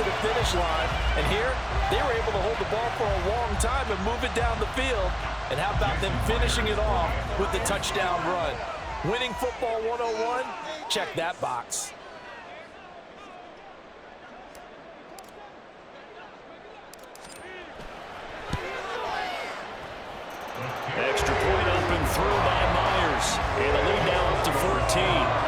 to the finish line. And here, they were able to hold the ball for a long time and move it down the field. And how about them finishing it off with the touchdown run? Winning football 101? Check that box. Extra point up and through by Myers. And the lead now up to 14.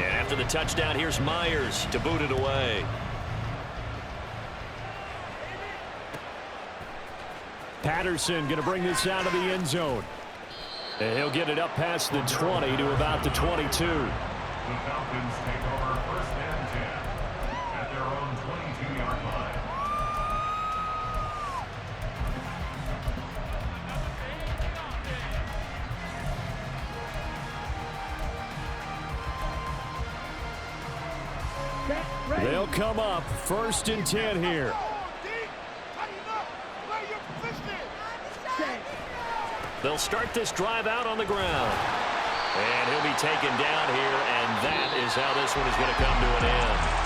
After the touchdown, here's Myers to boot it away. Patterson going to bring this out of the end zone. And he'll get it up past the 20 to about the 22. The Falcons take over first and 10 at their own 22-yard line. They'll come up first and 10 here. They'll start this drive out on the ground. And he'll be taken down here, and that is how this one is going to come to an end.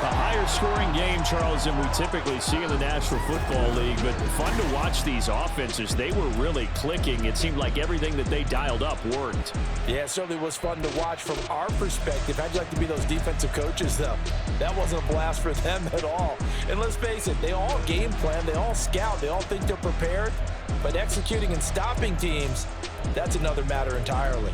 A higher scoring game, Charles, than we typically see in the National Football League, but fun to watch these offenses. They were really clicking. It seemed like everything that they dialed up worked. Yeah, it certainly was fun to watch from our perspective. How'd you like to be those defensive coaches, though? That wasn't a blast for them at all. And let's face it, they all game plan, they all scout, they all think they're prepared, but executing and stopping teams, that's another matter entirely.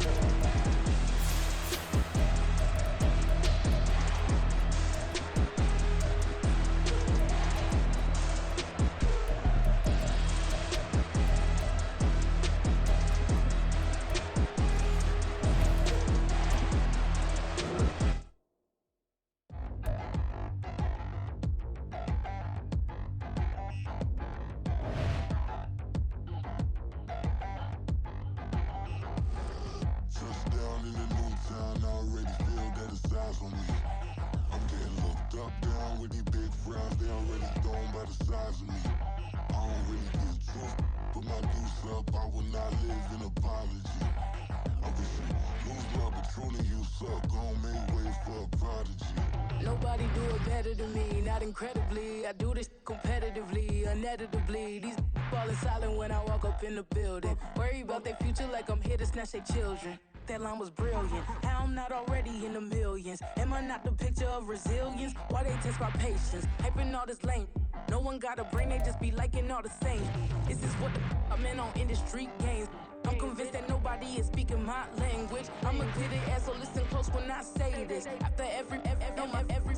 Nobody do it better than me, not incredibly. I do this competitively, uneditably. These falling silent when I walk up in the building. Worry about their future like I'm here to snatch their children. That line was brilliant. How I'm not already in the millions. Am I not the picture of resilience? Why they test my patience? Hyping all this lame. No one got a brain, they just be liking all the same. Is this what the I'm in on industry games? I'm convinced that nobody is speaking my language. I'ma get it as so listen close when I say this. After every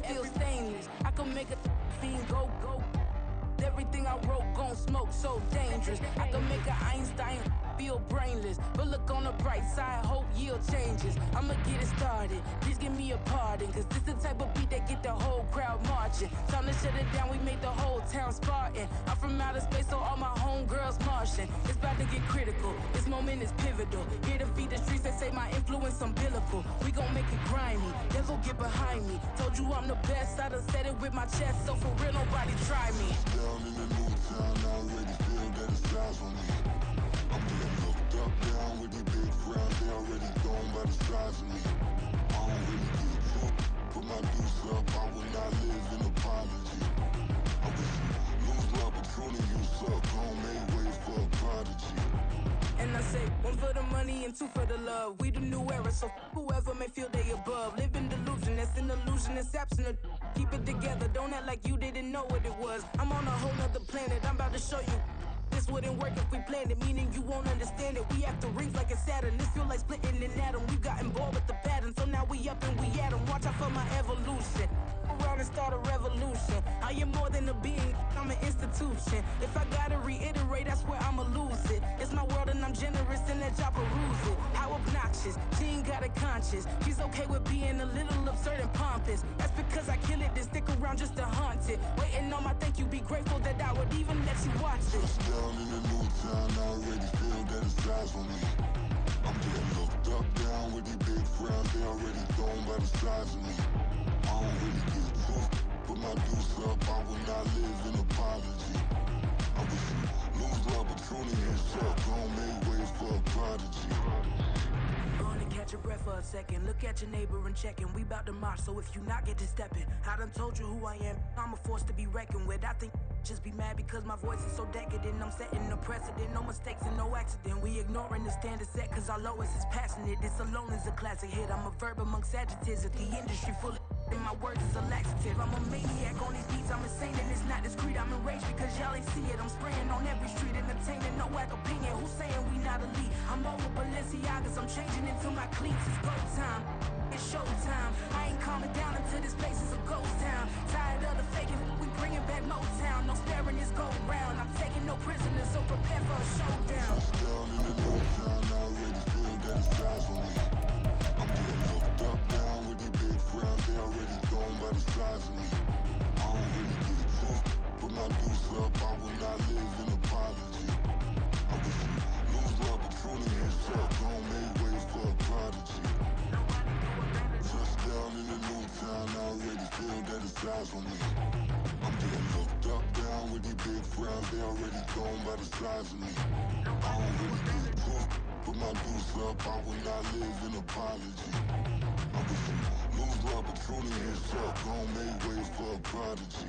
feel stainless. I can make a fiend go. Everything I wrote gon' smoke so dangerous. I can make an Einstein feel brainless. But look on the bright side, hope yield changes. I'ma get it started, please give me a pardon. Cause this the type of beat that get the whole crowd marching. Time to shut it down, we made the whole town Spartan. I'm from outer space, so all my homegirls Martian. It's about to get critical, this moment is pivotal. Here to feed the streets that say my influence umbilical. We gon' make it grimy, devil get behind me. Told you I'm the best, I done said it with my chest. So for real, nobody try me. Down in the new town, I already feel that it's eyes on me. I'm getting looked up, down with these big crowds, they already gone by the size of me. I don't really get drunk, put my deuce up, I will not live in apology. I wish you lose my Patron and you suck, gon' make way for a prodigy. And I say, one for the money and two for the love. We the new era, so whoever may feel they above. Live in delusion, that's an illusion, that's absent. Keep it together, don't act like you didn't know what it was. I'm on a whole nother planet, I'm about to show you. This wouldn't work if we planned it, meaning you won't understand it. We have to rings like a Saturn, this feel like splitting an atom. We got involved with the pattern, so now we up and we at 'em. Watch out for my evolution. Around and start a revolution. I am more than a being, I'm an institution. If I gotta reiterate, that's where I'ma lose it. It's my world and I'm generous and let y'all peruse it. How obnoxious, she ain't gotta their conscience. She's okay with being a little absurd and pompous. That's because I kill it, then stick around just to haunt it. Waiting on my thank you, be grateful that I would even let you watch this. Down in the new town, I already feel that it's eyes on me. I'm getting looked up, down with these big frowns, they already thrown by the size of me. I don't really get tough, put my deuce up, I will not live in apology. I wish you lose the opportunity and shut, don't make way for a prodigy. Gonna catch your breath for a second. Look at your neighbor and checkin'. We bout to march, so if you not get to steppin'. I done told you who I am. I'm a force to be reckoned with. I think just be mad because my voice is so decadent. I'm setting a precedent. No mistakes and no accident. We ignoring the standard set cause our lowest is passionate. This alone is a classic hit. I'm a verb amongst adjectives. If the industry full of and my words is a laxative. I'm a maniac on these beats, I'm insane and it's not discreet. I'm enraged because y'all ain't see it. I'm spraying on every street, entertaining, no whack opinion. Who's saying we not elite? I'm over Balenciagas, I'm changing into my cleats. It's go time, it's showtime. I ain't calming down until this place is a ghost town. Tired of the faking, we bringing back Motown. No staring, this go round. I'm taking no prisoners, so prepare for a showdown. Down in the new town, I already feel that it's eyes on me. I'm getting looked up, down with these big frowns, they already thrown by the size of me. I don't really get tough, put my deuce up, I will not live in apology. I wish you lose the opportunity and shut, don't make way for a prodigy. Touchdown in the new town, I already feel that it's eyes on me. I'm getting looked up, down with these big frowns, they already thrown by the size of me. I don't really get tough, put my deuce up, I will not live in apology. I wish you lose the opportunity and shut, don't make way for a prodigy.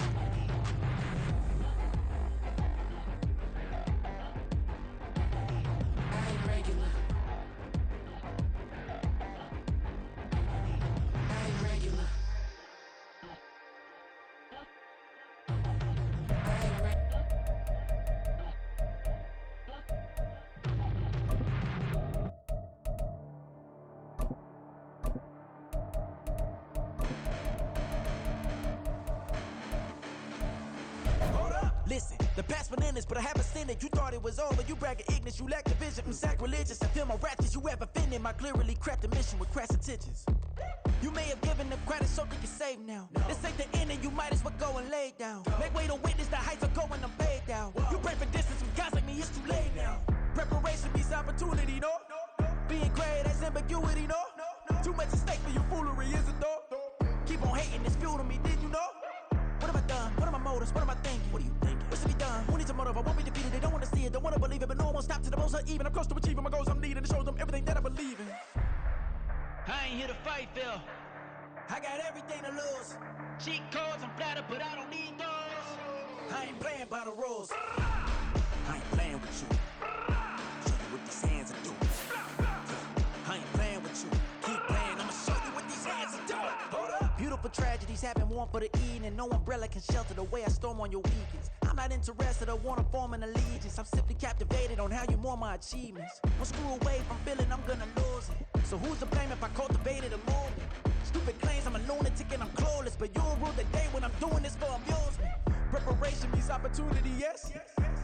I ain't regular. I ain't regular. I ain't regular. Listen, the past bananas, but I haven't seen it. You thought it was over, you bragging ignorance, you lack the vision from sacrilegious. I feel my ratchets, you have offended my clearly crafted mission with crass intentions. You may have given them credit so they can save now. This ain't the end and you might as well go and lay down. Make way to witness the heights are going, I'm paid down. You pray for distance from guys like me, it's too late now. Preparation means opportunity, no? Being great has ambiguity, no? Too much at stake for your foolery, is it though? Keep on hating, it's fuel to me, did you know? What have I done? What are my motives? What am I thinking? What are you thinking? What should be done? Who needs a motive? I won't be defeated. They don't want to see it, don't want to believe it, but no one won't stop to the most even. I'm close to achieving my goals. I'm leading to show them everything that I believe in. I ain't here to fight, Phil. I got everything to lose. Cheat codes, I'm flattered, but I don't need those. I ain't playing by the rules. I ain't playing with you. Show you what these hands are doing. I ain't playing with you. Keep playing, I'ma show you what these hands are doing. Hold up. Beautiful tragedies happen, one for the evening. No umbrella can shelter the way I storm on your weekends. I'm not interested or wanna form an allegiance. I'm simply captivated on how you mourn my achievements. One screw away from feeling I'm gonna lose it. So who's to blame if I cultivated a movement? Stupid claims I'm a lunatic and I'm clueless, but you'll rule the day when I'm doing this for amusement. Preparation means opportunity, yes.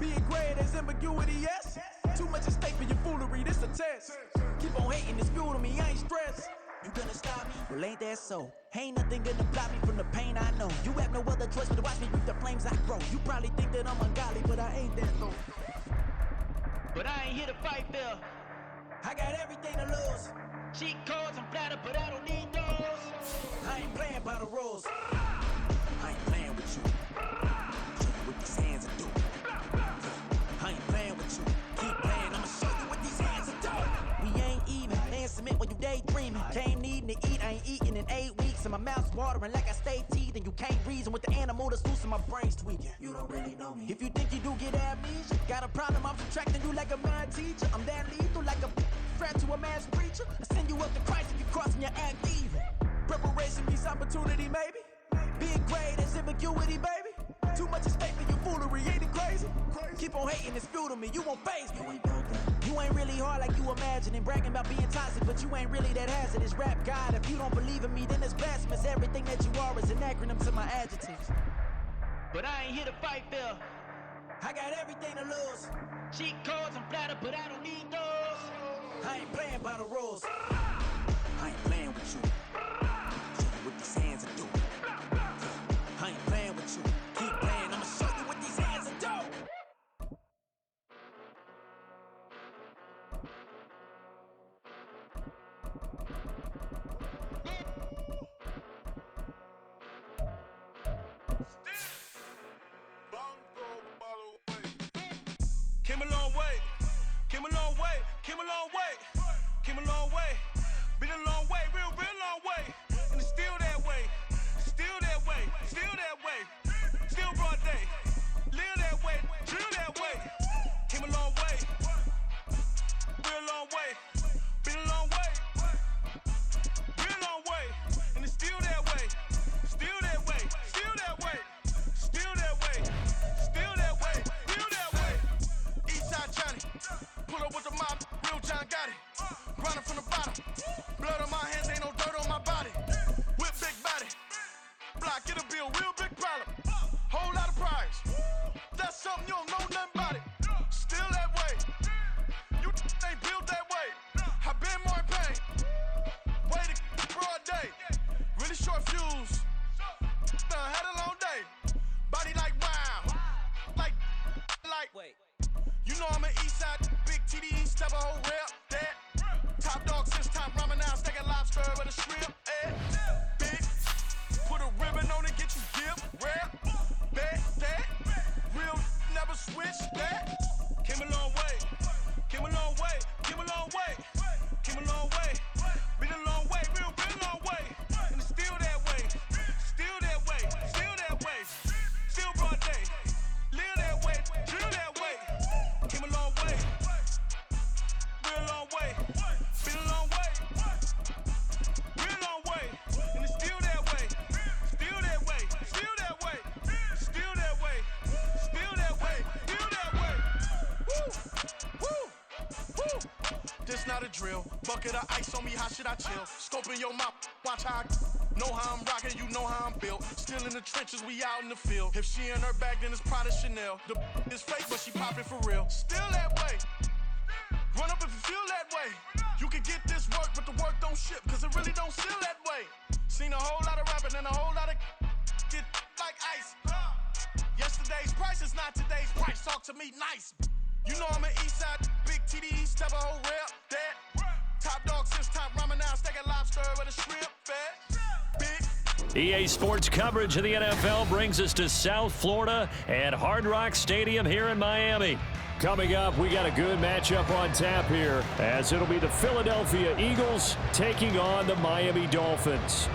Being great is ambiguity, yes. Too much at stake for your foolery, this a test. Keep on hating, it's fuel to me, I ain't stressed. You gonna stop me? Well, ain't that so? Ain't nothing gonna block me from the pain I know. You have no other choice but to watch me reap the flames I grow. You probably think that I'm ungodly, but I ain't that though. But I ain't here to fight, Bill. I got everything to lose. Cheat codes, I'm flattered, but I don't need those. I ain't playing by the rules. I ain't playing with you. Show you what these hands are doing. I ain't playing with you. Keep playing, I'ma show you what these hands are doing. We ain't even. Laying cement when you daydreaming. Came needing to eat, I ain't eating in 8 weeks. And my mouth's watering like I stay teeth. And you can't reason with the animal that's loose and my brain's tweaking. You don't really know me. If you think you do get amnesia, got a problem, I'm subtracting you like a mad teacher. I'm that lethal like a threat to a mass preacher. I send you up to Christ if you crossing your act evil. Preparation means opportunity, maybe. Being great is ambiguity, baby. Too much at stake for your foolery, ain't it crazy? Keep on hating, it's fuel to me, you won't phase me. You ain't really hard like you imagining. Bragging about being toxic, but you ain't really that hazardous. Rap God, if you don't believe in me, then it's blasphemous. Everything that you are is an acronym to my adjectives. But I ain't here to fight, Phil. I got everything to lose. Cheat codes, I'm flattered, but I don't need those. I ain't playing by the rules. I Came a long way, came a long way, came a long way, came a long way. Been a long way, real long way. And it's still that way, still that way, still that way. Still broad day, live that way, drill that way. Came a long way, real long way. Been a long way, real long way. And it's still that way, still that way, still that way, still that way, still that way, still that way. Eastside Johnny, pull up with the mob, real John got it. Grinding from the bottom, blood on my hands, ain't no dirt on my body. With big body, block, get a bill, real big problem. Whole lot of prize, that's something you don't know nothing about it. Still that way, you ain't built that way. I been more in pain, way to broad day. Really short fuse, had a long day. Body like wow, like, wait. You know I'm an Eastside, big TDE, step a whole rep, that. Top dog since time, ramen now, steak and lobster with a shrimp, big. Put a ribbon on it, get you dip, rap, bet, that. Real never switch, that. Came a long way, came a long way, came a long way, came a long way. Been a long way, real long way. And it's still that way, still that way, still that way. Still broad day, live that way, drill that way. Came a long way, real long way. Been a long way, real long way. And it's still that way, still that way, still that way, still that way, still that way, still that way. Woo, woo, woo. This not a drill. Bucket of ice on me, how should I chill? Scoping your mouth, watch how I know how I'm rocking, you know how I'm built. Still in the trenches, we out in the field. If she in her bag, then it's Prada Chanel. The is fake, but she poppin' for real. Still that way. Run up if you feel that way. You can get this work, but the work don't ship, cause it really don't feel that way. Seen a whole lot of rapping and a whole lot of get like ice. Yesterday's price is not today's price. Talk to me nice. You know I'm an Eastside, big TDE, step a whole rep, that. Top dog since top ramen now, steak and lobster with a shrimp, fat. Big. EA Sports coverage of the NFL brings us to South Florida and Hard Rock Stadium here in Miami. Coming up, we got a good matchup on tap here, as it'll be the Philadelphia Eagles taking on the Miami Dolphins.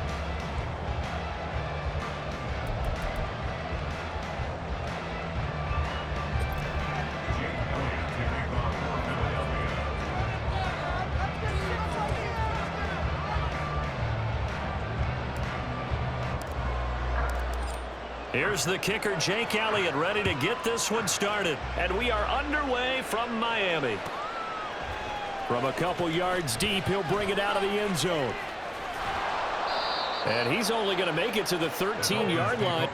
Here's the kicker, Jake Elliott, ready to get this one started. And we are underway from Miami. From a couple yards deep, he'll bring it out of the end zone. And he's only going to make it to the 13-yard line.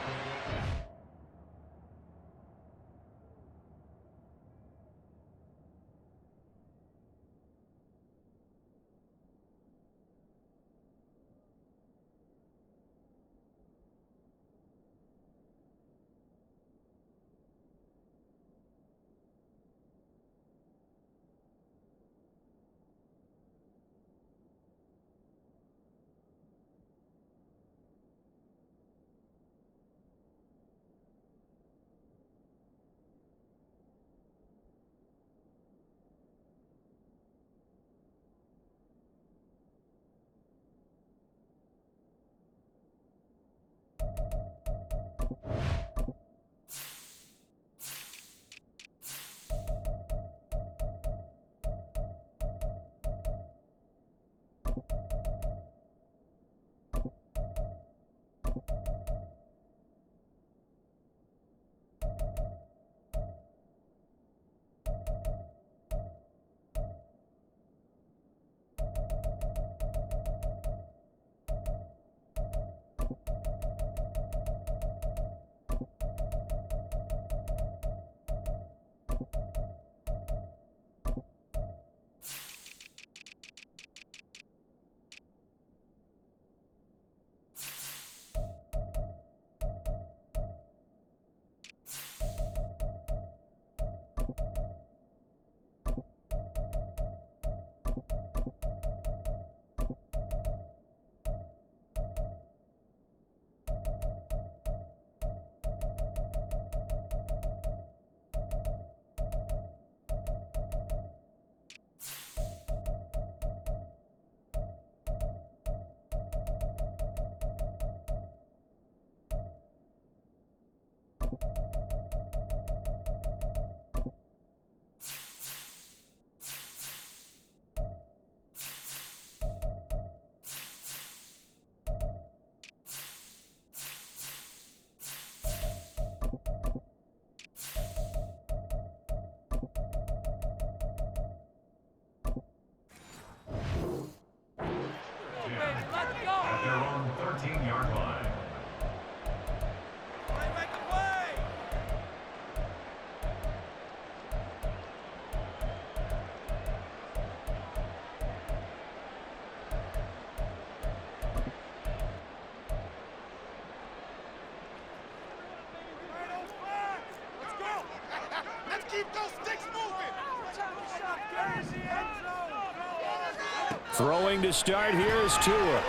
17-yard line. Throwing to start here is Tua.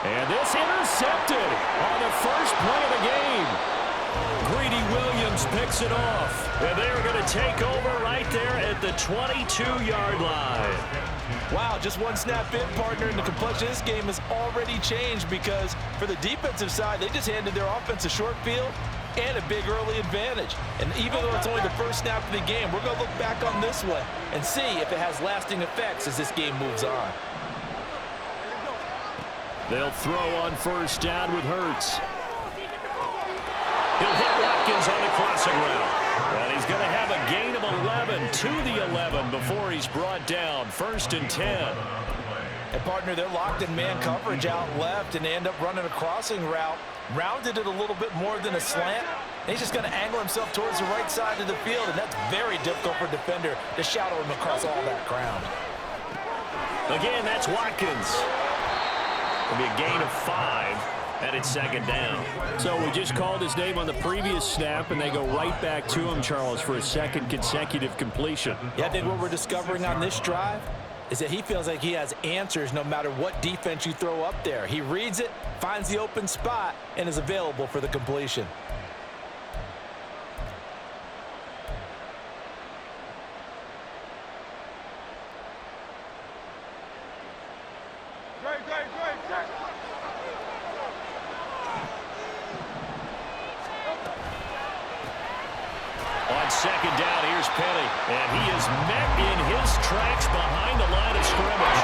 And this intercepted on the first play of the game. Greedy Williams picks it off. And they're going to take over right there at the 22-yard line. Wow, just one snap in, partner, and the complexion of this game has already changed because for the defensive side, they just handed their offense a short field and a big early advantage. And even though it's only the first snap of the game, we're going to look back on this one and see if it has lasting effects as this game moves on. They'll throw on first down with Hurts. He'll hit Watkins on the crossing route. And he's going to have a gain of 11 to the 11 before he's brought down. 1st and 10. And partner, they're locked in man coverage out left, and they end up running a crossing route. Rounded it a little bit more than a slant. And he's just going to angle himself towards the right side of the field, and that's very difficult for a defender to shadow him across all that ground. Again, that's Watkins. It'll be a gain of 5, and it's 2nd down. So we just called his name on the previous snap, and they go right back to him, Charles, for a 2nd consecutive completion. Yeah, I think what we're discovering on this drive is that he feels like he has answers no matter what defense you throw up there. He reads it, finds the open spot, and is available for the completion. On 2nd down, here's Penny. And he is met in his tracks behind the line of scrimmage.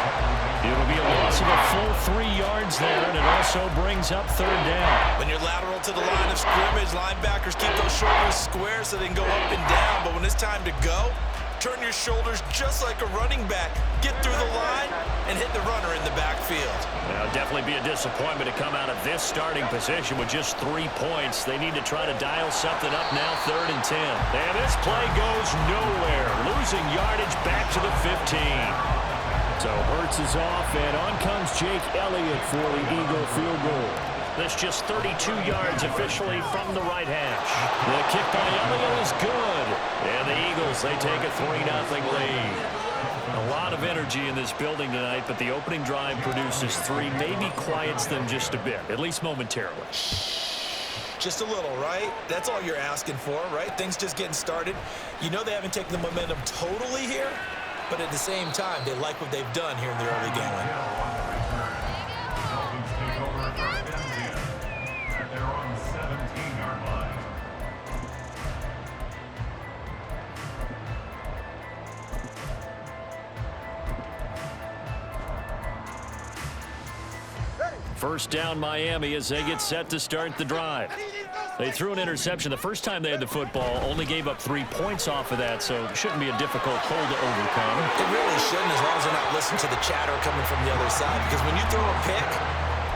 It'll be a loss of a full 3 yards there, and it also brings up 3rd down. When you're lateral to the line of scrimmage, linebackers keep those shoulders square so they can go up and down. But when it's time to go, turn your shoulders just like a running back. Get through the line and hit the runner in the backfield. Now, it'll definitely be a disappointment to come out of this starting position with just 3 points. They need to try to dial something up now, 3rd and 10. And this play goes nowhere, losing yardage back to the 15. So Hurts is off, and on comes Jake Elliott for the Eagle field goal. That's just 32 yards officially from the right hash. The kick by Elliott is good. And the Eagles, they take a 3-0 lead. A lot of energy in this building tonight, but the opening drive produces 3, maybe quiets them just a bit, at least momentarily. Just a little, right? That's all you're asking for, right? Things just getting started. You know they haven't taken the momentum totally here, but at the same time, they like what they've done here in the early game. Dolphins take over 1st and 10 at their own 17-yard line. First down Miami as they get set to start the drive. They threw an interception the first time they had the football, only gave up 3 points off of that, so it shouldn't be a difficult hole to overcome. It really shouldn't, as long as they're not listening to the chatter coming from the other side, because when you throw a pick,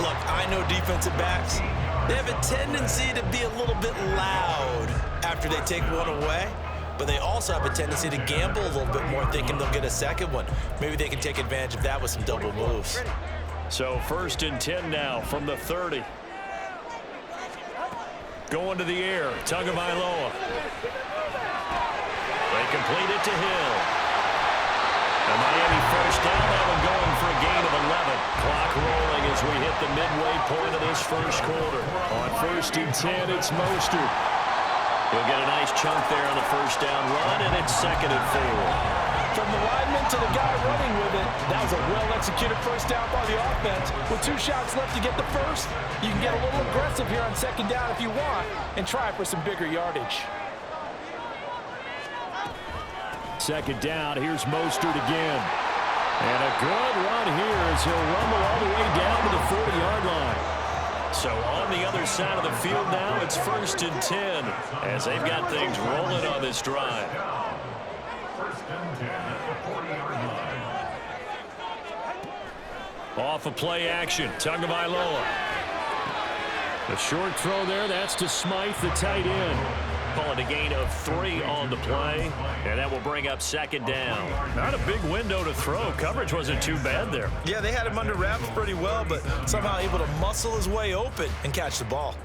look, I know defensive backs, they have a tendency to be a little bit loud after they take one away, but they also have a tendency to gamble a little bit more, thinking they'll get a second one. Maybe they can take advantage of that with some double moves. So 1st and 10 now from the 30. Going to the air, Tagovailoa. They complete it to Hill. And Miami first down, that one going for a gain of 11. Clock rolling as we hit the midway point of this first quarter. On 1st and 10, it's Mostert. He'll get a nice chunk there on the first down run, and it's 2nd and 4. From the lineman to the guy running with it, that was a well-executed first down by the offense. With 2 shots left to get the first, you can get a little aggressive here on 2nd down if you want and try for some bigger yardage. 2nd down, here's Mostert again. And a good run here as he'll rumble all the way down to the 40-yard line. So on the other side of the field now, it's 1st and 10 as they've got things rolling on this drive. 1st and 10 at the 40-yard line. Off of play action, Tagovailoa. A short throw there, that's to Smythe, the tight end. Call it a gain of 3 on the play, and that will bring up second down. Not a big window to throw. Coverage wasn't too bad there. Yeah, they had him under wraps pretty well, but somehow able to muscle his way open and catch the ball.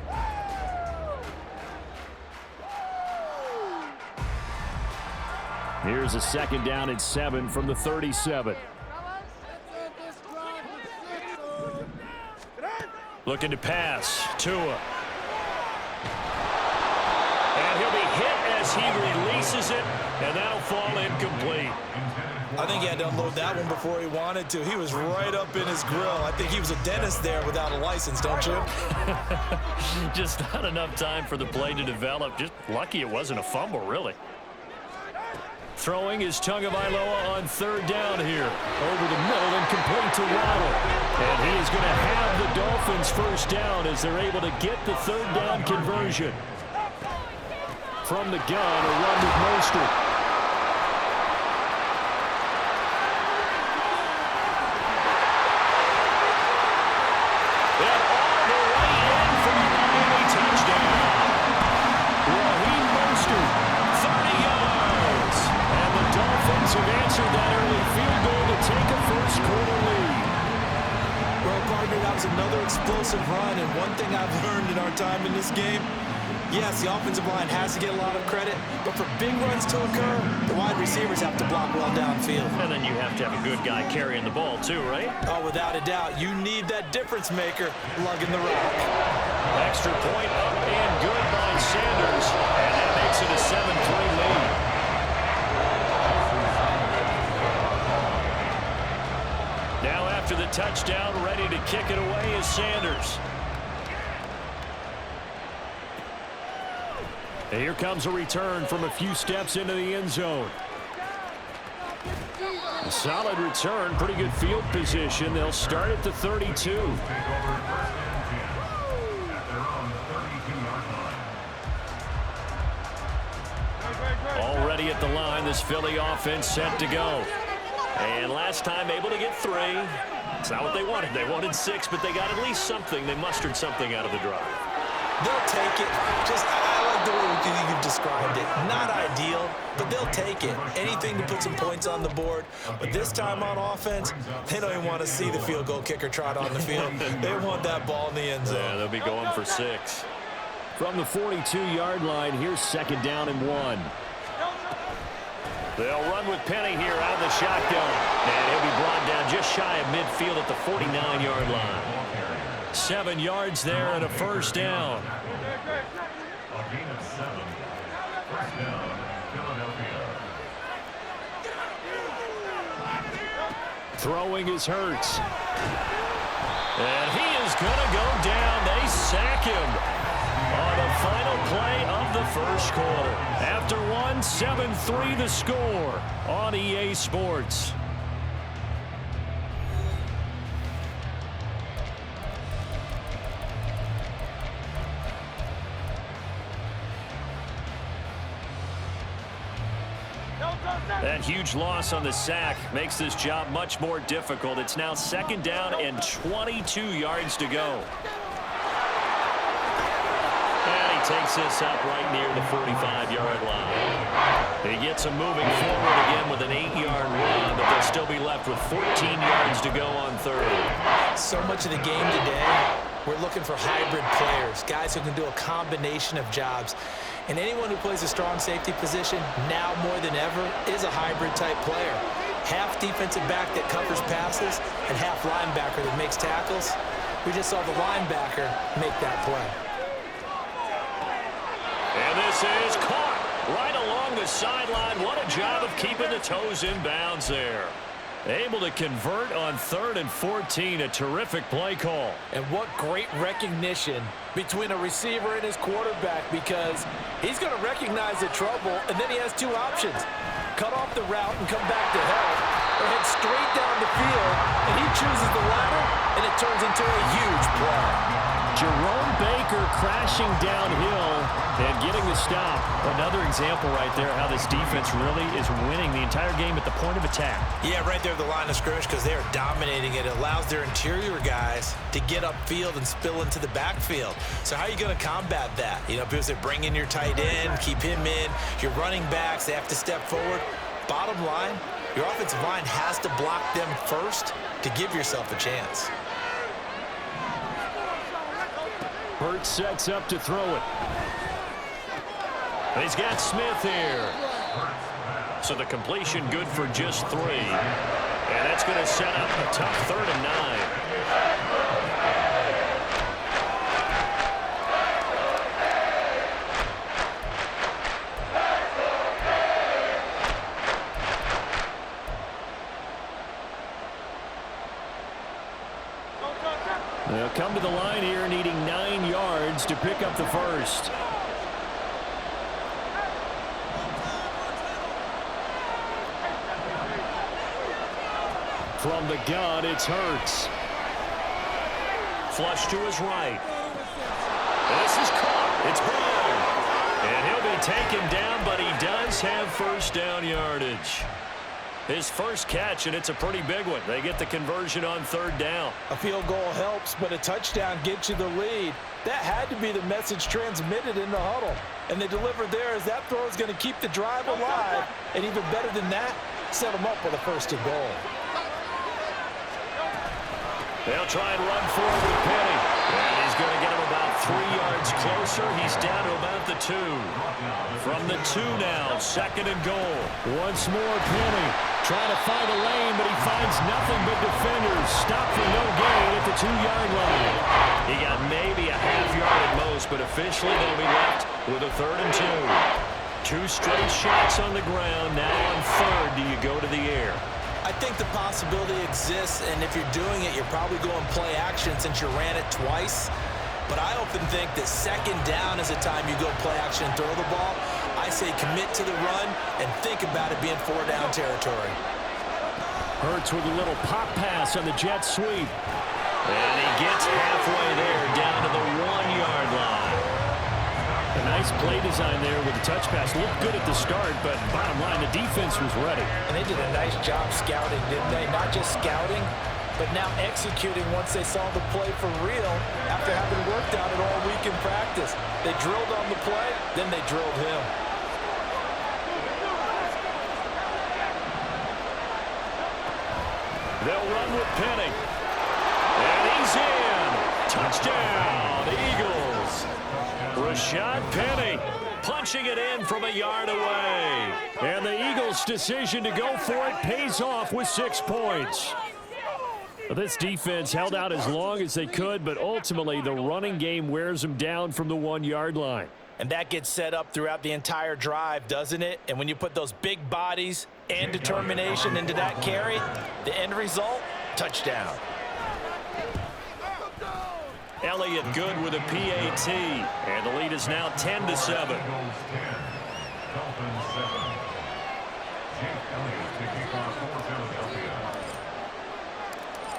Here's a second down and 7 from the 37. Looking to pass. Tua. And he'll be hit as he releases it, and that'll fall incomplete. I think he had to unload that one before he wanted to. He was right up in his grill. I think he was a dentist there without a license, don't you? Just not enough time for the play to develop. Just lucky it wasn't a fumble, really. Throwing is Tagovailoa on third down here. Over the middle and complete to Waddle. And he is going to have the Dolphins first down as they're able to get the third down conversion. From the gun, a run with Mostert. And all the way in for the Miami touchdown. Raheem Mostert, 30 yards. And the Dolphins have answered that early field goal to take a first-quarter lead. Well, partner, that was another explosive run, and one thing I've learned in our time in this game, yes, the offensive line has to get a lot of credit, but for big runs to occur, the wide receivers have to block well downfield. And then you have to have a good guy carrying the ball too, right? Oh, without a doubt. You need that difference maker lugging the rock. Extra point up and good by Sanders, and that makes it a 7-3 lead. Now after the touchdown, ready to kick it away is Sanders. And here comes a return from a few steps into the end zone. A solid return, pretty good field position. They'll start at the 32. Already at the line, this Philly offense set to go. And last time able to get 3. It's not what they wanted. They wanted 6, but they got at least something. They mustered something out of the drive. They'll take it. Just, I like the way you've described it. Not ideal, but they'll take it. Anything to put some points on the board. But this time on offense, they don't even want to see the field goal kicker trot on the field. They want that ball in the end zone. Yeah, they'll be going for 6. From the 42-yard line, here's second down and 1. They'll run with Penny here out of the shotgun. And he'll be brought down just shy of midfield at the 49-yard line. 7 yards there and a first down. A gain of 7. First down, Philadelphia. Throwing is Hurts. And he is going to go down. They sack him on the final play of the first quarter. After 7-3 the score on EA Sports. That huge loss on the sack makes this job much more difficult. It's now second down and 22 yards to go. And he takes this up right near the 45-yard line. He gets him moving forward again with an 8-yard run, but they'll still be left with 14 yards to go on third. So much of the game today, we're looking for hybrid players, guys who can do a combination of jobs. And anyone who plays a strong safety position, now more than ever, is a hybrid-type player. Half defensive back that covers passes and half linebacker that makes tackles. We just saw the linebacker make that play. And this is caught right along the sideline. What a job of keeping the toes in bounds there. Able to convert on 3rd and 14, a terrific play call. And what great recognition between a receiver and his quarterback, because he's going to recognize the trouble, and then he has 2 options. Cut off the route and come back to help, or head straight down the field, and he chooses the latter, and it turns into a huge play. Jerome Baker crashing downhill and getting the stop. Another example right there how this defense really is winning the entire game at the point of attack. Yeah, right there at the line of scrimmage because they are dominating it. It allows their interior guys to get upfield and spill into the backfield. So how are you going to combat that? You know, people say bring in your tight end, keep him in. Your running backs, they have to step forward. Bottom line, your offensive line has to block them first to give yourself a chance. Hurts sets up to throw it. He's got Smith here. So the completion good for just 3. And that's going to set up a tough 3rd and 9. They'll come to the line here needing 9 yards to pick up the first. From the gun, it's Hurts. Flush to his right. This is caught. It's Brown. And he'll be taken down, but he does have first down yardage. His first catch, and it's a pretty big one. They get the conversion on 3rd down. A field goal helps, but a touchdown gets you the lead. That had to be the message transmitted in the huddle. And they delivered there as that throw is going to keep the drive alive. And even better than that, set them up with a 1st and goal. They'll try and run forward with Penny. And he's going to get him about 3 yards closer. He's down to about the 2. From the 2 now, 2nd and goal. Once more, Penny trying to find a lane, but he finds nothing but defenders. Stop for no gain at the 2-yard line. He got maybe a half yard at most, but officially they'll be left with a 3rd and 2. 2 straight shots on the ground. Now on 3rd, do you go to the air? I think the possibility exists, and if you're doing it, you're probably going play action since you ran it twice. But I often think that 2nd down is a time you go play action and throw the ball. I say commit to the run and think about it being 4-down territory. Hurts with a little pop pass on the jet sweep. And he gets halfway there, down to the 1-yard line. A nice play design there with the touch pass. Looked good at the start, but bottom line, the defense was ready. And they did a nice job scouting, didn't they? Not just scouting, but now executing once they saw the play for real after having worked on it all week in practice. They drilled on the play, then they drilled him. They'll run with Penny. And he's in. Touchdown, Eagles. Rashad Penny punching it in from a yard away. And the Eagles' decision to go for it pays off with 6 points. This defense held out as long as they could, but ultimately the running game wears them down from the 1-yard line. And that gets set up throughout the entire drive, doesn't it? And when you put those big bodies and determination into that carry, the end result, touchdown. Elliott good with a PAT, and the lead is now 10-7.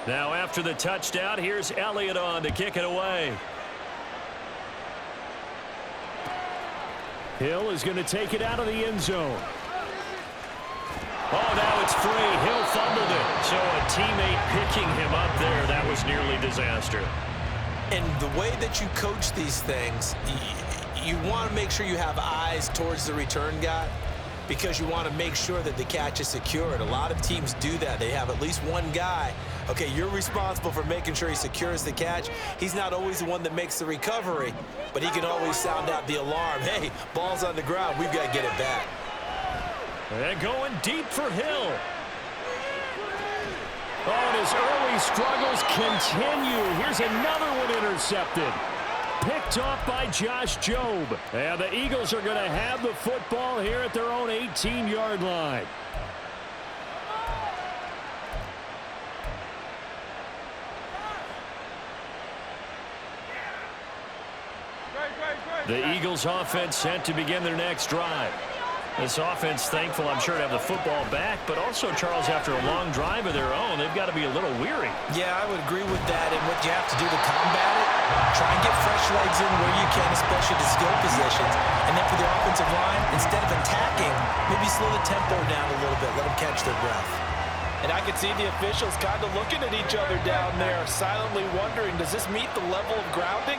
Now after the touchdown, here's Elliott on to kick it away. Hill is going to take it out of the end zone. Oh, now it's free. Hill fumbled it. So a teammate picking him up there, that was nearly disaster. And the way that you coach these things, you want to make sure you have eyes towards the return guy because you want to make sure that the catch is secured. A lot of teams do that. They have at least one guy. Okay, you're responsible for making sure he secures the catch. He's not always the one that makes the recovery, but he can always sound out the alarm. Hey, ball's on the ground. We've got to get it back. And going deep for Hill. Oh, and his early struggles continue. Here's another one intercepted. Picked off by Josh Jobe. And the Eagles are going to have the football here at their own 18-yard line. The Eagles offense set to begin their next drive. This offense thankful, I'm sure, to have the football back, but also, Charles, after a long drive of their own, they've got to be a little weary. Yeah, I would agree with that, and what you have to do to combat it, try and get fresh legs in where you can, especially the skill positions, and then for the offensive line, instead of attacking, maybe slow the tempo down a little bit, let them catch their breath. And I could see the officials kind of looking at each other down there, silently wondering, does this meet the level of grounding?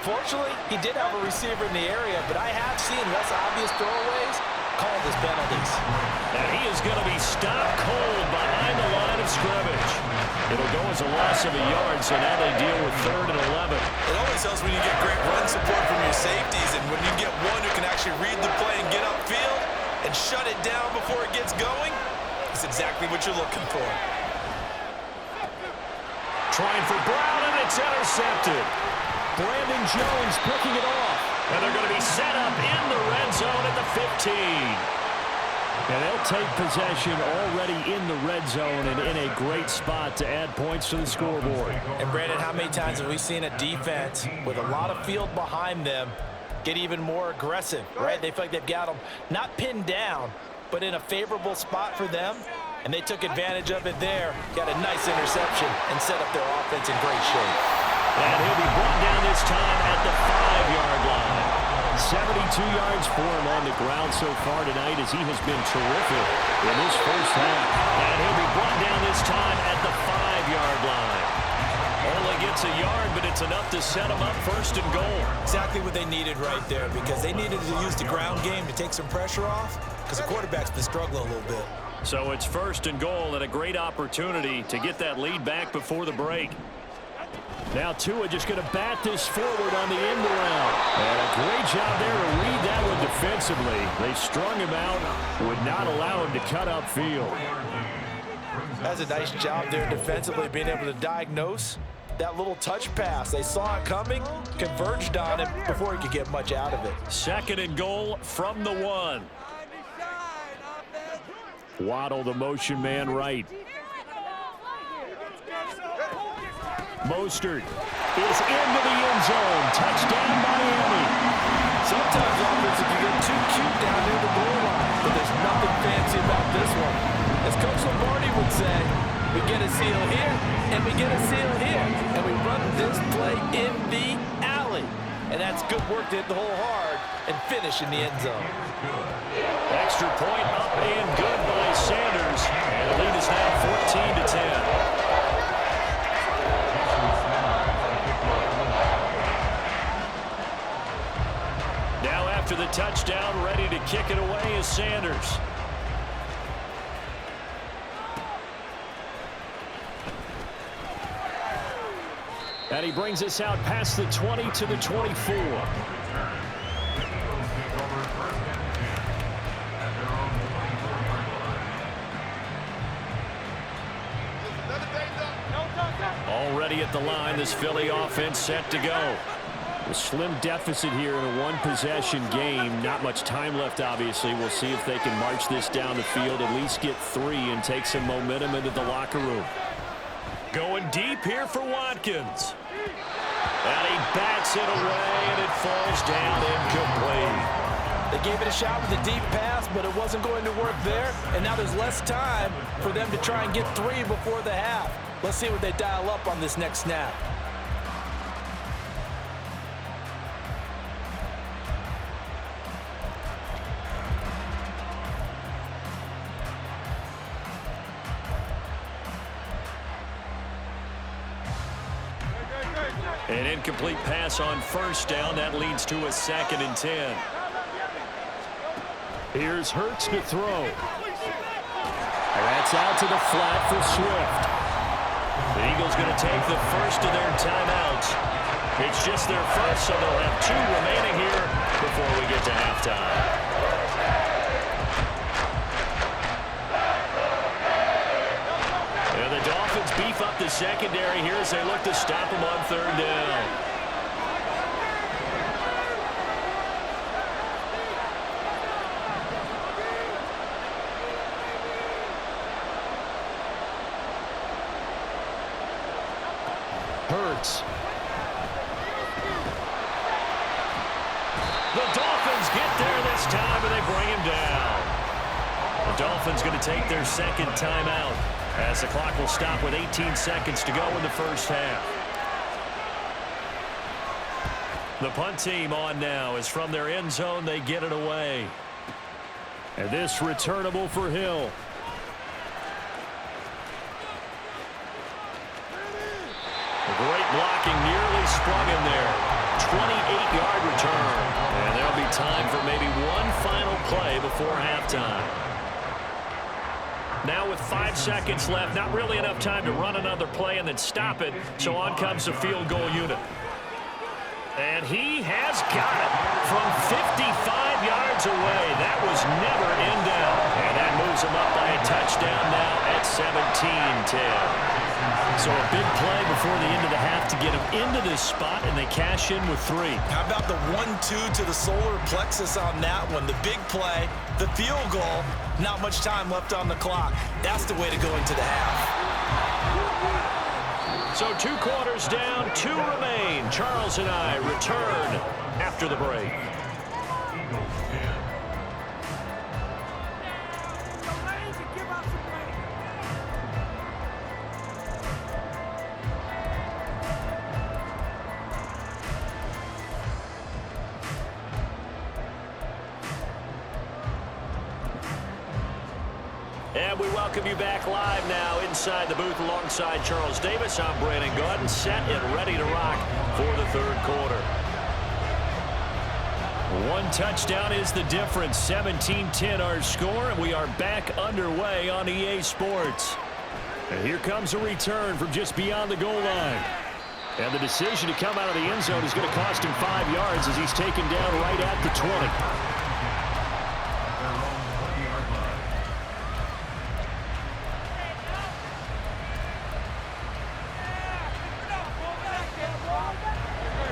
Fortunately, he did have a receiver in the area, but I have seen less obvious throwaways called as penalties. And he is going to be stopped cold behind the line of scrimmage. It'll go as a loss of a yard, so now they deal with 3rd and 11. It always helps when you get great run support from your safeties, and when you get one who can actually read the play and get upfield and shut it down before it gets going, it's exactly what you're looking for. Trying for Brown, and it's intercepted. Brandon Jones picking it off. And they're going to be set up in the red zone at the 15. And they'll take possession already in the red zone and in a great spot to add points to the scoreboard. And Brandon, how many times have we seen a defense with a lot of field behind them get even more aggressive, right? They feel like they've got them not pinned down, but in a favorable spot for them, and they took advantage of it there. Got a nice interception and set up their offense in great shape. And he'll be brought down this time at the 5-yard line. 72 yards for him on the ground so far tonight as he has been terrific in this first half. And he'll be brought down this time at the 5-yard line. Only gets a yard, but it's enough to set him up 1st and goal. Exactly what they needed right there, because they needed to use the ground game to take some pressure off, because the quarterback's been struggling a little bit. So it's 1st and goal and a great opportunity to get that lead back before the break. Now Tua just going to bat this forward on the end around. And a great job there to read that one defensively. They strung him out, would not allow him to cut upfield. That's a nice job there defensively, being able to diagnose that little touch pass. They saw it coming, converged on it before he could get much out of it. 2nd and goal from the 1. Waddle, the motion man right. Mostert is into the end zone. Touchdown, Miami. Sometimes offense, you get too cute down near the goal line, but there's nothing fancy about this one. As Coach Lombardi would say, we get a seal here, and we get a seal here, and we run this play in the alley. And that's good work to hit the hole hard and finish in the end zone. Extra point up and good by Sanders. And the lead is now 14-10. Now after the touchdown, ready to kick it away is Sanders. And he brings us out past the 20 to the 24. Already at the line, this Philly offense set to go. A slim deficit here in a one-possession game. Not much time left, obviously. We'll see if they can march this down the field, at least get 3 and take some momentum into the locker room. Going deep here for Watkins. And he bats it away, and it falls down incomplete. They gave it a shot with a deep pass, but it wasn't going to work there. And now there's less time for them to try and get 3 before the half. Let's see what they dial up on this next snap. An incomplete pass on 1st down. That leads to a 2nd and 10. Here's Hurts to throw. That's out to the flat for Swift. The Eagles going to take the first of their timeouts. It's just their first, so they'll have 2 remaining here before we get to halftime. And the Dolphins beef up the secondary here as they look to stop them on 3rd down. Hurts. The Dolphins get there this time, and they bring him down. Dolphins going to take their second timeout as the clock will stop with 18 seconds to go in the first half. The punt team on now is from their end zone. They get it away. And this returnable for Hill. Great blocking, nearly sprung him there. 28-yard return. And there'll be time for maybe one final play before halftime. Now with 5 seconds left, not really enough time to run another play and then stop it. So on comes the field goal unit. And he has got it from 55 yards away. That was never in doubt. And that moves him up by a touchdown now at 17-10. So a big play before the end of the half to get him into this spot, and they cash in with 3. How about the 1-2 to the solar plexus on that one? The big play, the field goal, not much time left on the clock. That's the way to go into the half. So 2 quarters down, 2 remain. Charles and I return after the break. And we welcome you back live now inside the booth alongside Charles Davis. I'm Brandon Gaudin, set and ready to rock for the third quarter. 1 touchdown is the difference. 17-10 our score, and we are back underway on EA Sports. And here comes a return from just beyond the goal line. And the decision to come out of the end zone is going to cost him 5 yards as he's taken down right at the 20.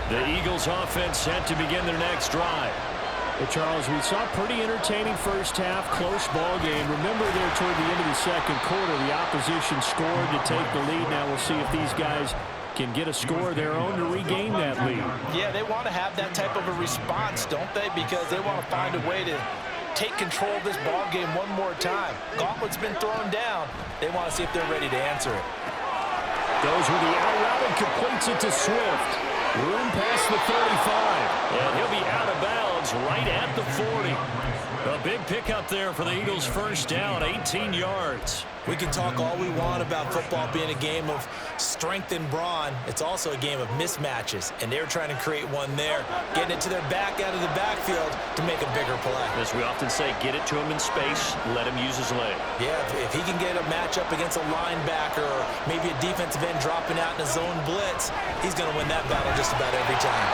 The Eagles offense set to begin their next drive. Well, Charles, we saw a pretty entertaining first half, close ball game. Remember there toward the end of the second quarter, the opposition scored to take the lead. Now we'll see if these guys can get a score of their own to regain that lead. Yeah, they want to have that type of a response, don't they? Because they want to find a way to take control of this ball game one more time. Gauntlet's been thrown down. They want to see if they're ready to answer it. Goes with the out route and completes it to Swift. Room past the 35. And he'll be out of bounds right at the 40. A big pickup there for the Eagles' first down, 18 yards. We can talk all we want about football being a game of strength and brawn. It's also a game of mismatches, and they're trying to create one there, getting it to their back out of the backfield to make a bigger play. As we often say, get it to him in space, let him use his leg. Yeah, if he can get a matchup against a linebacker or maybe a defensive end dropping out in a zone blitz, he's going to win that battle just about every time.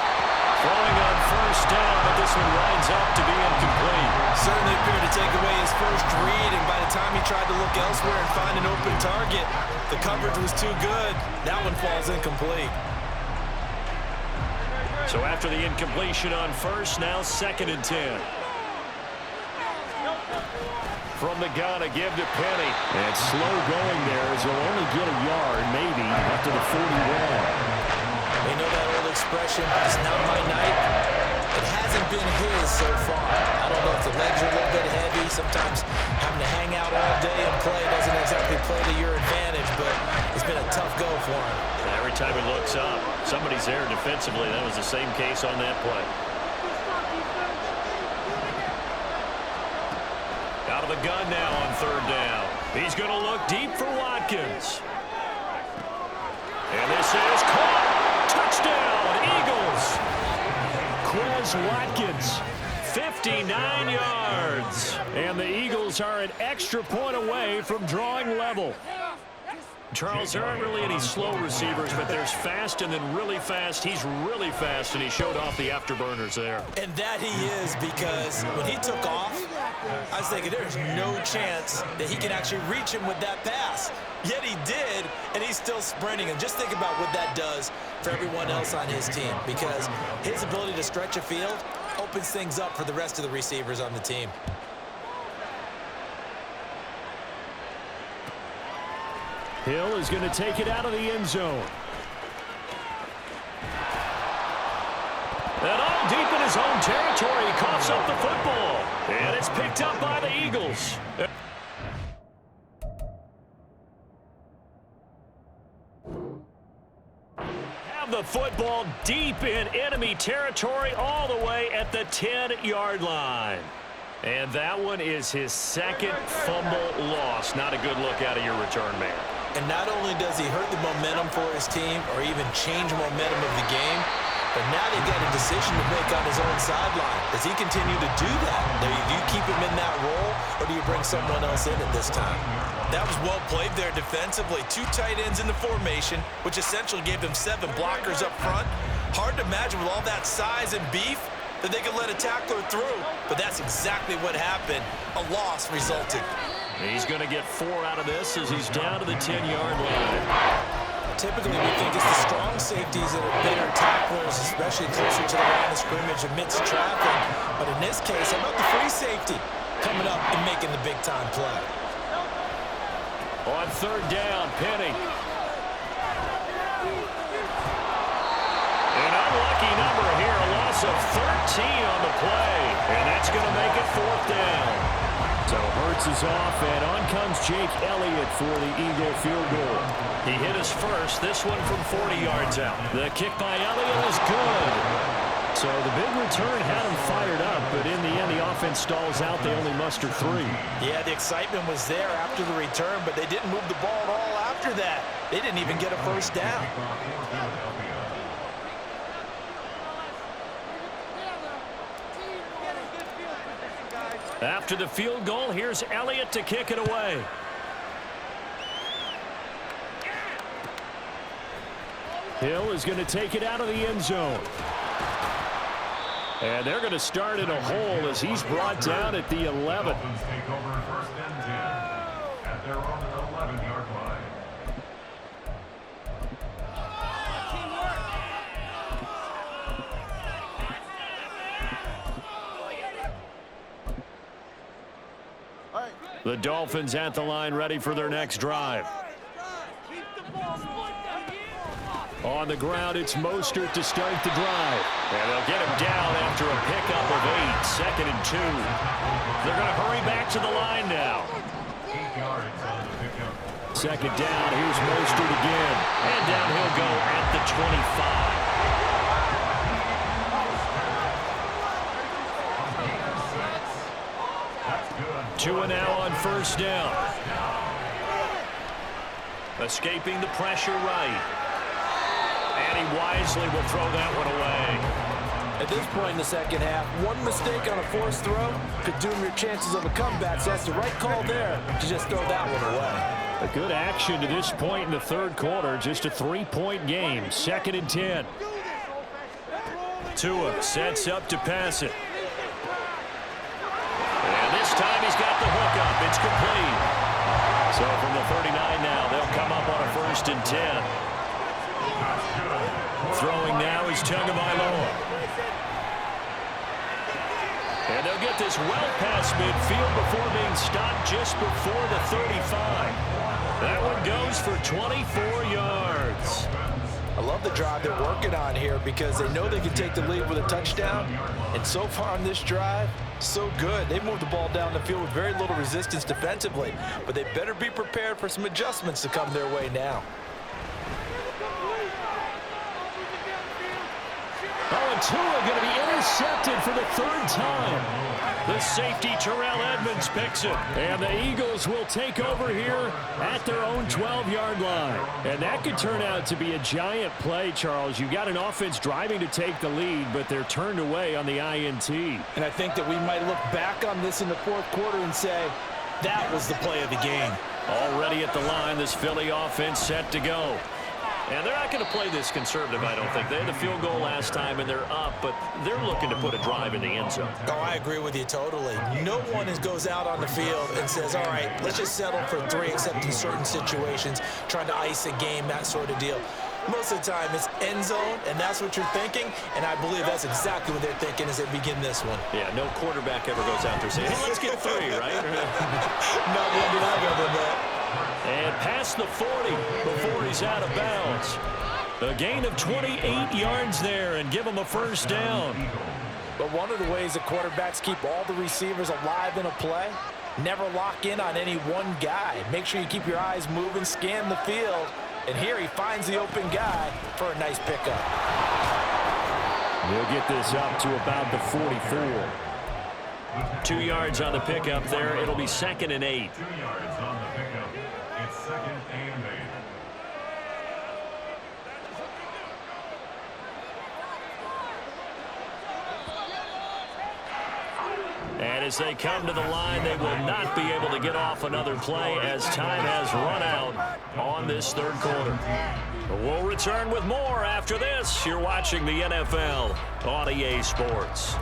Throwing on first down, but this one winds up to be incomplete. Certainly appeared to take away his first read, and by the time he tried to look elsewhere and find an open target, the coverage was too good. That one falls incomplete. So after the incompletion on first, now 2nd and 10. From the gun, a give to Penny. And slow going there as he'll only get a yard, maybe, up to the 41. They know that old expression, it's not my night. It hasn't been his so far. I don't know if the legs are a little bit heavy. Sometimes having to hang out all day and play doesn't exactly play to your advantage, but it's been a tough go for him. And every time he looks up, somebody's there defensively. That was the same case on that play. Out of the gun now on 3rd down. He's going to look deep for Watkins. And this is caught. Touchdown, Eagles. Quez Watkins, 59 yards. And the Eagles are an extra point away from drawing level. Charles, there aren't really any slow receivers, but there's fast and then really fast. He's really fast, and he showed off the afterburners there. And that he is, because when he took off, I was thinking there's no chance that he can actually reach him with that pass. Yet he did, and he's still sprinting. And just think about what that does for everyone else on his team, because his ability to stretch a field opens things up for the rest of the receivers on the team. Hill is going to take it out of the end zone. And all deep in his own territory, he coughs up the football. And it's picked up by the Eagles. the football deep in enemy territory all the way at the 10-yard line. And that one is his second fumble loss. Not a good look out of your return man. And not only does he hurt the momentum for his team or even change momentum of the game, but now they've got a decision to make on his own sideline. Does he continue to do that? Do you keep him in that role, or do you bring someone else in at this time? That was well played there defensively. 2 tight ends in the formation, which essentially gave them 7 blockers up front. Hard to imagine with all that size and beef that they could let a tackler through, but that's exactly what happened. A loss resulted. He's going to get 4 out of this as he's down to the 10-yard line. Typically, we think it's the strong safeties that are better tacklers, especially closer to the line of scrimmage amidst traffic. But in this case, how about the free safety coming up and making the big-time play? On 3rd down, Penny. An unlucky number here, a loss of 13 on the play. And that's going to make it 4th down. So Hurts is off, and on comes Jake Elliott for the Eagle field goal. He hit his first, this one from 40 yards out. The kick by Elliott is good. So the big return had him fired up, but in the end, the offense stalls out. They only muster 3. Yeah, the excitement was there after the return, but they didn't move the ball at all after that. They didn't even get a first down. After the field goal, here's Elliott to kick it away. Hill is going to take it out of the end zone. And they're going to start in a hole as he's brought down at the 11. Dolphins take over 1st and 10 at their own 11-yard line. The Dolphins at the line ready for their next drive. On the ground, it's Mostert to start the drive. And they'll get him down after a pickup of 8, 2nd and 2. They're going to hurry back to the line now. 8 yards on the pickup. 2nd down, here's Mostert again. And down he'll go at the 25. 2 and now on 1st down. Escaping the pressure right. And he wisely will throw that one away. At this point in the second half, one mistake on a forced throw could doom your chances of a comeback. So that's the right call there to just throw that one away. A good action to this point in the 3rd quarter. Just a 3-point game. 2nd and 10. Tua sets up to pass it. And this time he's got the hook up. It's complete. So from the 39 now, they'll come up on a 1st and 10. Throwing now is Tagovailoa. And they'll get this well past midfield before being stopped just before the 35. That one goes for 24 yards. I love the drive they're working on here because they know they can take the lead with a touchdown. And so far on this drive, so good. They moved the ball down the field with very little resistance defensively. But they better be prepared for some adjustments to come their way now. Oh, and Tua going to be intercepted for the 3rd time. The safety, Terrell Edmonds, picks it. And the Eagles will take over here at their own 12-yard line. And that could turn out to be a giant play, Charles. You've got an offense driving to take the lead, but they're turned away on the INT. And I think that we might look back on this in the 4th quarter and say, that was the play of the game. Already at the line, this Philly offense set to go. And they're not going to play this conservative, I don't think. They had the field goal last time, and they're up, but they're looking to put a drive in the end zone. Oh, I agree with you totally. No one goes out on the field and says, all right, let's just settle for 3, except in certain situations, trying to ice a game, that sort of deal. Most of the time, it's end zone, and that's what you're thinking, and I believe that's exactly what they're thinking as they begin this one. Yeah, no quarterback ever goes out there saying, hey, let's get 3, right? Not one that I've ever met. And past the 40 before he's out of bounds. A gain of 28 yards there and give him a 1st down. But one of the ways that quarterbacks keep all the receivers alive in a play, never lock in on any one guy. Make sure you keep your eyes moving, scan the field, And here he finds the open guy for a nice pickup. They'll get this up to about the 44. 2 yards on the pickup there. It'll be 2nd and 8. 2 yards on the pickup. It's 2nd and 8. And as they come to the line, they will not be able to get off another play as time has run out on this third quarter. We'll return with more after this. You're watching the NFL on EA Sports.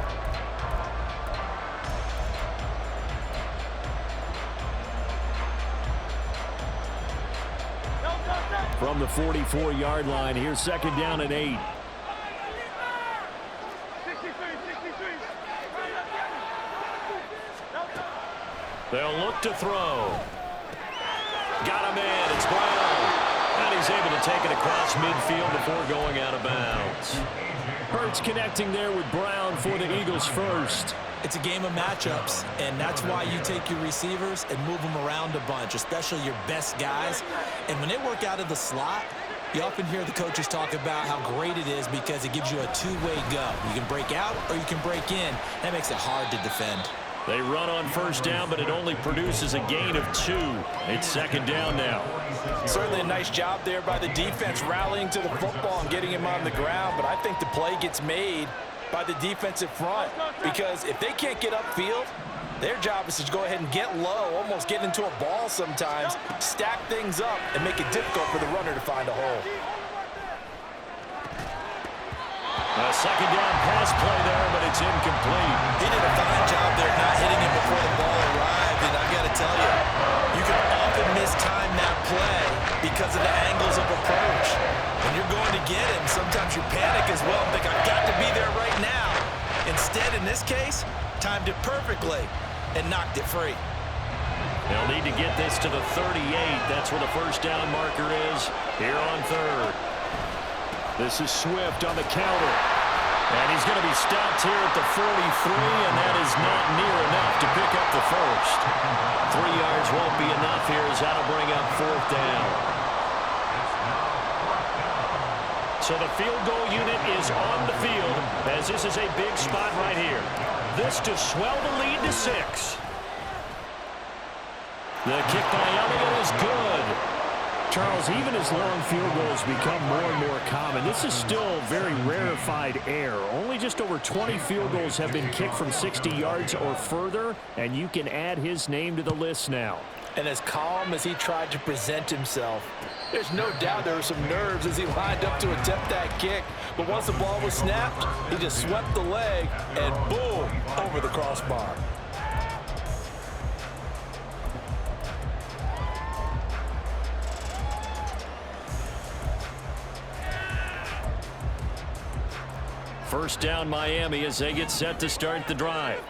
From the 44-yard line, here's 2nd down and 8. They'll look to throw. Got him in. It's Brown. And he's able to take it across midfield before going out of bounds. Hurts connecting there with Brown for the Eagles first. It's a game of matchups, and that's why you take your receivers and move them around a bunch, especially your best guys. And when they work out of the slot, you often hear the coaches talk about how great it is because it gives you a two-way go. You can break out or you can break in. That makes it hard to defend. They run on first down, but it only produces a gain of 2. It's 2nd down now. Certainly a nice job there by the defense rallying to the football and getting him on the ground, but I think the play gets made by the defensive front because if they can't get upfield, their job is to go ahead and get low, almost get into a ball sometimes, stack things up, and make it difficult for the runner to find a hole. A 2nd down pass play there, but it's incomplete. He did a fine job there not hitting him before the ball arrived, and I've got to tell you, you can often mistime that play because of the angles of approach. When you're going to get him, sometimes you panic as well and think, I've got to be there right now. Instead, in this case, timed it perfectly and knocked it free. They'll need to get this to the 38. That's where the first down marker is here on 3rd. This is Swift on the counter. And he's going to be stopped here at the 43, and that is not near enough to pick up the first. 3 yards won't be enough here as that'll bring up 4th down. So the field goal unit is on the field as this is a big spot right here. This to swell the lead to 6. The kick by Elliott is good. Charles, even as long field goals become more and more common, this is still very rarefied air. Only just over 20 field goals have been kicked from 60 yards or further, and you can add his name to the list now. And as calm as he tried to present himself, there's no doubt there were some nerves as he lined up to attempt that kick. But once the ball was snapped, he just swept the leg and boom, over the crossbar. First down Miami as they get set to start the drive.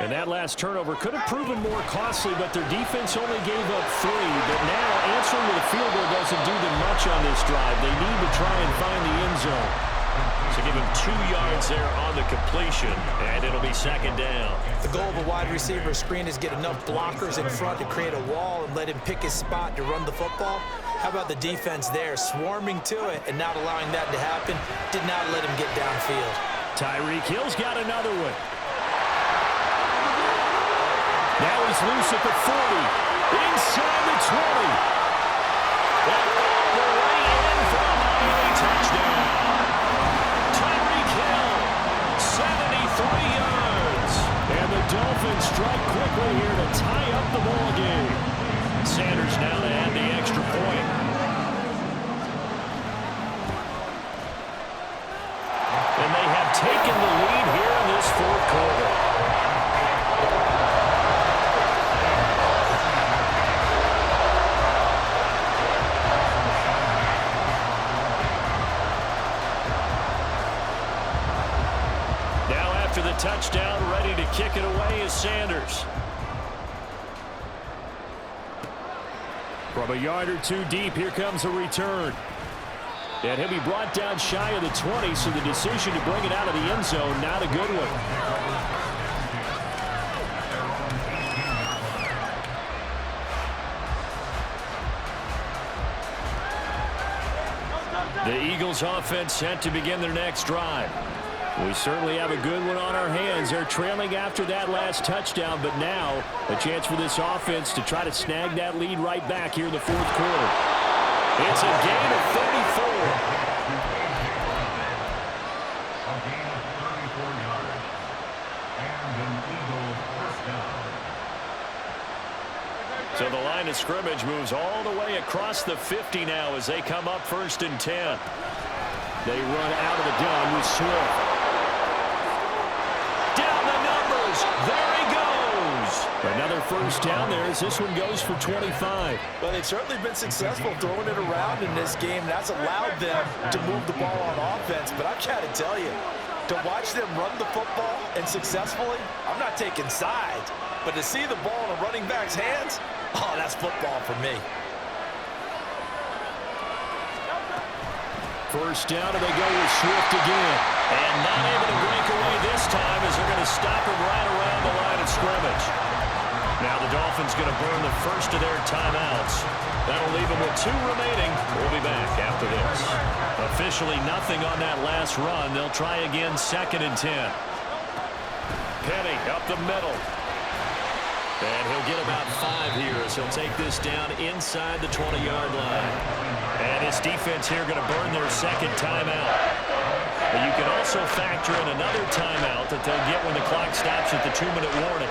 And that last turnover could have proven more costly, but their defense only gave up 3. But now answering with a field goal doesn't do them much on this drive. They need to try and find the end zone. So give him 2 yards there on the completion, and it'll be 2nd down. The goal of a wide receiver screen is get enough blockers in front to create a wall and let him pick his spot to run the football. How about the defense there, swarming to it and not allowing that to happen? Did not let him get downfield. Tyreek Hill's got another one. Now he's loose at the 40, inside the 20. That all the way in for a Miami touchdown. Tyreek Hill, 73 yards. And the Dolphins strike quickly here to tie up the ball game. Sanders now to add the extra point. And they have taken the lead here in this 4th quarter. Now after the touchdown, ready to kick it away is Sanders. From a yard or 2 deep, here comes a return. And he'll be brought down shy of the 20, so the decision to bring it out of the end zone, not a good one. The Eagles offense set to begin their next drive. We certainly have a good one on our hands. They're trailing after that last touchdown, but now a chance for this offense to try to snag that lead right back here in the fourth quarter. It's a gain of 34. A gain of 34 yards. And an Eagle first down. So the line of scrimmage moves all the way across the 50 now as they come up 1st and 10. They run out of the gun with Swift. Down the numbers. There he goes. Another first down there as this one goes for 25. Well, they've certainly been successful throwing it around in this game. That's allowed them to move the ball on offense. But I've got to tell you, to watch them run the football and successfully, I'm not taking sides. But to see the ball in a running back's hands, oh, that's football for me. First down, and they go with Swift again. And not able to break away this time as they're going to stop him right around the line of scrimmage. Now the Dolphins going to burn the first of their timeouts. That'll leave them with 2 remaining. We'll be back after this. Officially nothing on that last run. They'll try again 2nd and 10. Penny up the middle. And he'll get about 5 here as he'll take this down inside the 20-yard line. And his defense here going to burn their 2nd timeout. But you can also factor in another timeout that they'll get when the clock stops at the 2-minute warning.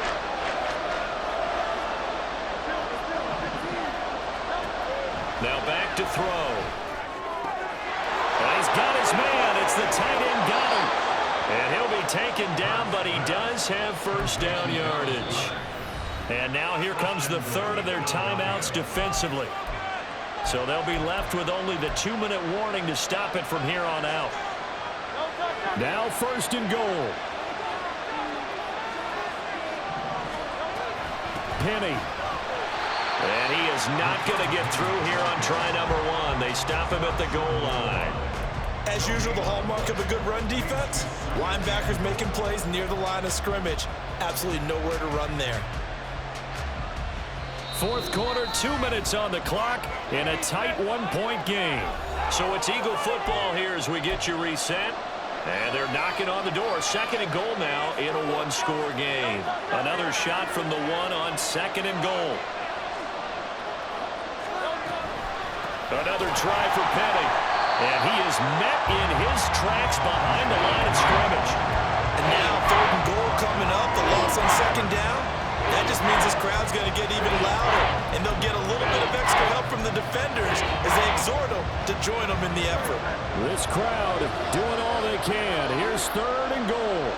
Now back to throw. And he's got his man. It's the tight end got him. And he'll be taken down, but he does have first down yardage. And now here comes the 3rd of their timeouts defensively. So they'll be left with only the 2-minute warning to stop it from here on out. Now 1st and goal. Penny. And he is not going to get through here on try number 1. They stop him at the goal line. As usual, the hallmark of a good run defense, linebackers making plays near the line of scrimmage. Absolutely nowhere to run there. 4th quarter, 2 minutes on the clock in a tight 1-point game. So it's Eagle football here as we get you reset. And they're knocking on the door. 2nd and goal now in a 1-score game. Another shot from the 1 on 2nd and goal. Another try for Penny. And he is met in his tracks behind the line of scrimmage. And now 3rd and goal coming up. The loss on 2nd down. That just means this crowd's going to get even louder, and they'll get a little bit of extra help from the defenders as they exhort them to join them in the effort. This crowd doing all they can. Here's 3rd and goal.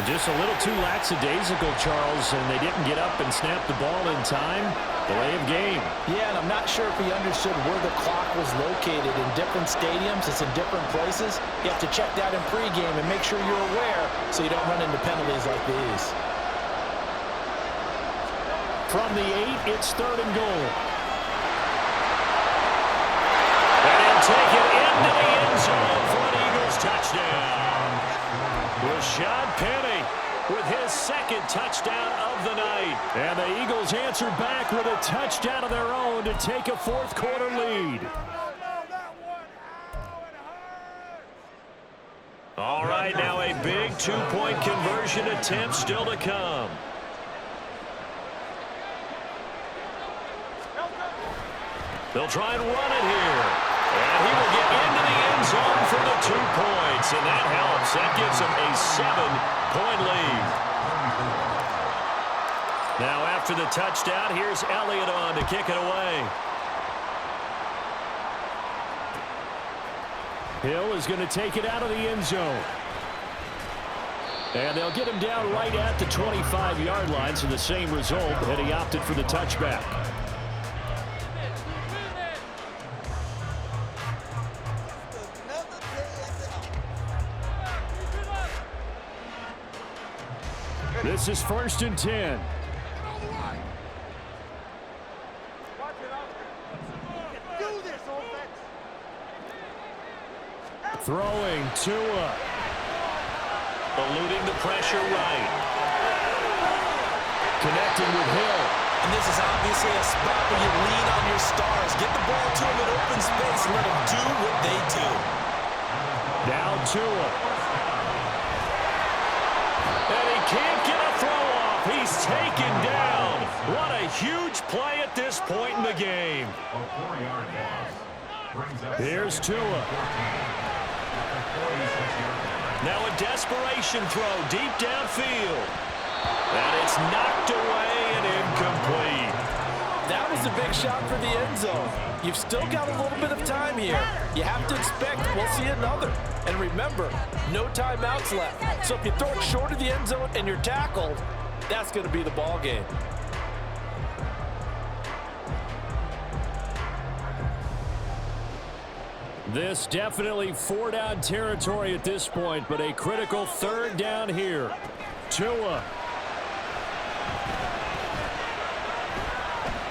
Just a little too lackadaisical, Charles, and they didn't get up and snap the ball in time. Delay of game. Yeah, and I'm not sure if he understood where the clock was located. In different stadiums, it's in different places. You have to check that in pregame and make sure you're aware so you don't run into penalties like these. From the 8, it's 3rd and goal. And he'll take it into the end zone for an Eagles touchdown. Rashad Penny with his 2nd touchdown of the night. And the Eagles answer back with a touchdown of their own to take a 4th quarter lead. All right, now a big 2-point conversion attempt still to come. They'll try and run it here. And he will get into the end zone for the 2 points. And that helps. That gives him a 7-point lead. Now after the touchdown, here's Elliott on to kick it away. Hill is going to take it out of the end zone. And they'll get him down right at the 25-yard line, so the same result, and he opted for the touchback. This is 1st and 10. Throwing Tua. eluding the pressure right. Connecting with Hill. And this is obviously a spot where you lean on your stars. Get the ball to them in open space and let them do what they do. Now Tua. And he can't get a throw off. He's taken down. What a huge play at this point in the game. Here's Tua. Now a desperation throw deep downfield. And it's knocked away and incomplete. That was a big shot for the end zone. You've still got a little bit of time here. You have to expect we'll see another. And remember, no timeouts left. So if you throw it short of the end zone and you're tackled, that's going to be the ball game. This definitely four-down territory at this point, but a critical third down here. Tua.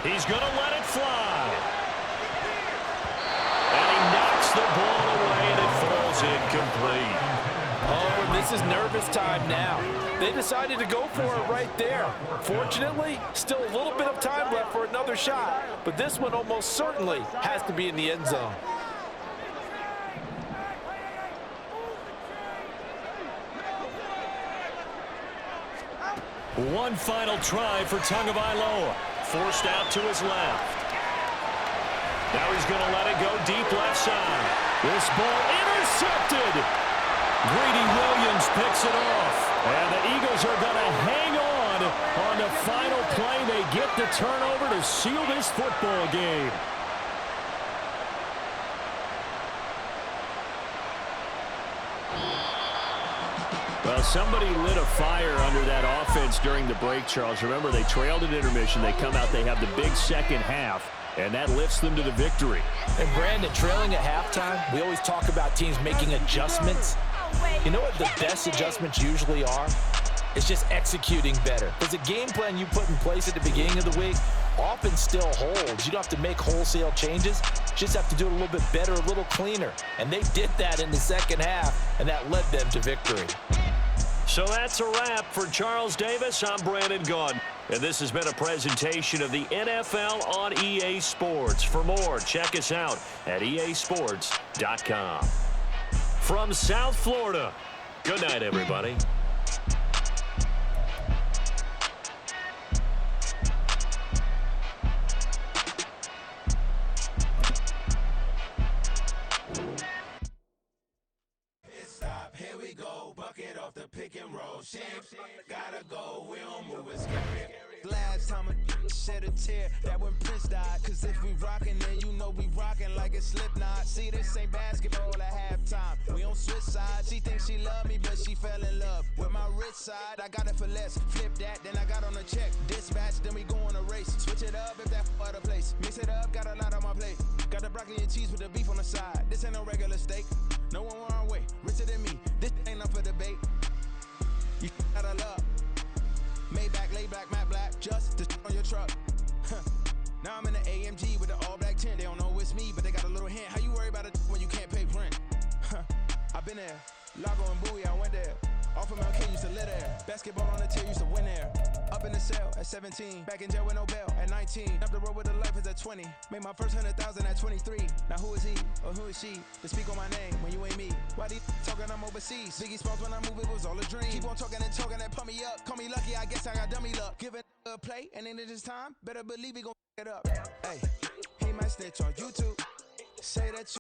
He's going to let it fly. And he knocks the ball away, and it falls incomplete. Oh, and this is nervous time now. They decided to go for it right there. Fortunately, still a little bit of time left for another shot, but this one almost certainly has to be in the end zone. One final try for Tagovailoa. Forced out to his left. Now he's going to let it go deep left side. This ball intercepted. Greedy Williams picks it off. And the Eagles are going to hang on the final play. They get the turnover to seal this football game. Well, somebody lit a fire under that offense during the break, Charles. Remember, they trailed at intermission. They come out, they have the big second half, and that lifts them to the victory. And Brandon, trailing at halftime, we always talk about teams making adjustments. You know what the best adjustments usually are? It's just executing better. There's a game plan you put in place at the beginning of the week often still holds. You don't have to make wholesale changes. You just have to do it a little bit better, a little cleaner. And they did that in the second half, and that led them to victory. So that's a wrap for Charles Davis. I'm Brandon Gaudin. And this has been a presentation of the NFL on EA Sports. For more, check us out at easports.com. From South Florida, good night, everybody. Pick and roll, champs, gotta go, we don't move it scary. Last time a shed a tear, that when Prince died. Cause if we rockin', then you know we rockin' like a Slipknot. See, this ain't basketball at halftime. We on switch sides. She thinks she love me, but she fell in love with my rich side. I got it for less. Flip that, then I got on a check. Dispatch, then we go on a race. Switch it up if that other place. Mix it up, got a lot on my plate. Got the broccoli and cheese with the beef on the side. This ain't no regular steak. No one wrong way, richer than me. This ain't up for debate. You gotta love. Maybach, lay back, matte black, just to on your truck. Now I'm in the AMG with the all black tint. They don't know it's me, but they got a little hint. How you worry about it when you can't pay rent? I've been there. Lago and Bowie, I went there. Off of Mount King, used to live there. Basketball on the tier, used to win there. Up in the cell at 17. Back in jail with no bail at 19. Up the road with the life is at 20. Made my first 100,000 at 23. Now who is he or who is she to speak on my name when you ain't me? Why they talking I'm overseas? Biggie Smalls when I move, it was all a dream. Keep on talking and pump me up. Call me lucky, I guess I got dummy luck. Give it a play and then it's time. Better believe he gon' it up. Hey, he might snitch on YouTube. Say that you